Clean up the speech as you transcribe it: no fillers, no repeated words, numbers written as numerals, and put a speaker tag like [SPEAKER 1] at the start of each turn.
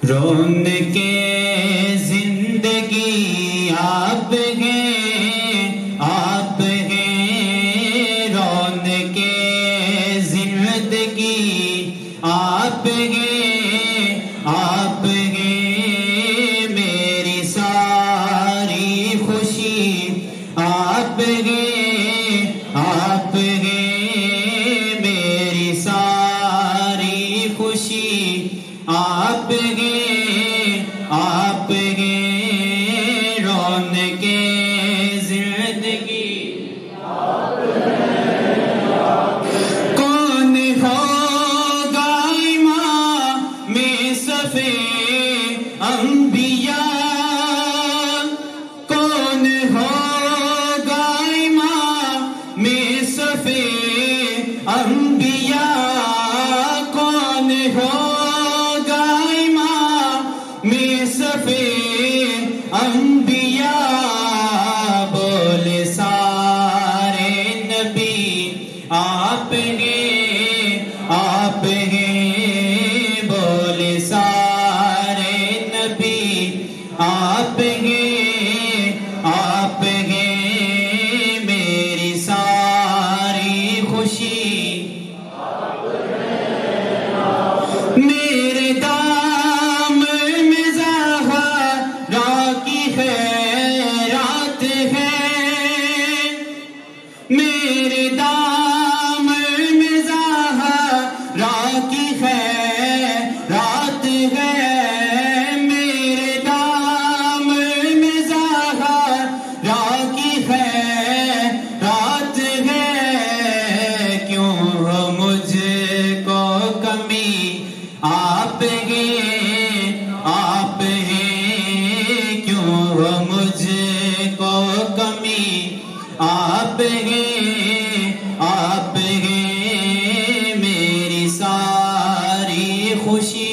[SPEAKER 1] رونقِ زندگی آپ ہیں، آپ ہیں، رونقِ زندگی آپ ہیں، آپ ہیں، میری ساری خوشی آپ ہیں، آپ ہیں، میری ساری خوشی آپ ہیں، آپ ہیں، رونقِ زندگی کون ہوگا امام صفِ انبیاء، کون ہوگا امام صفِ انبیاء، کون ہوگا امام صفِ انبیاء، بولے سارے نبی آپ ہیں، آپ ہیں، بولے سارے نبی آپ ہیں، آپ ہیں، میری ساری خوشی میرے دام میں زہرا کی خیرات ہے، میرے دام میں زہرا کی خیرات ہے، میرے دام میں زہرا کی خیرات ہے، کیوں ہو مجھ کو کمی آپ ہیں، آپ ہیں، کیوں ہو مجھ کو کمی آپ ہیں، آپ ہیں، میری ساری خوشی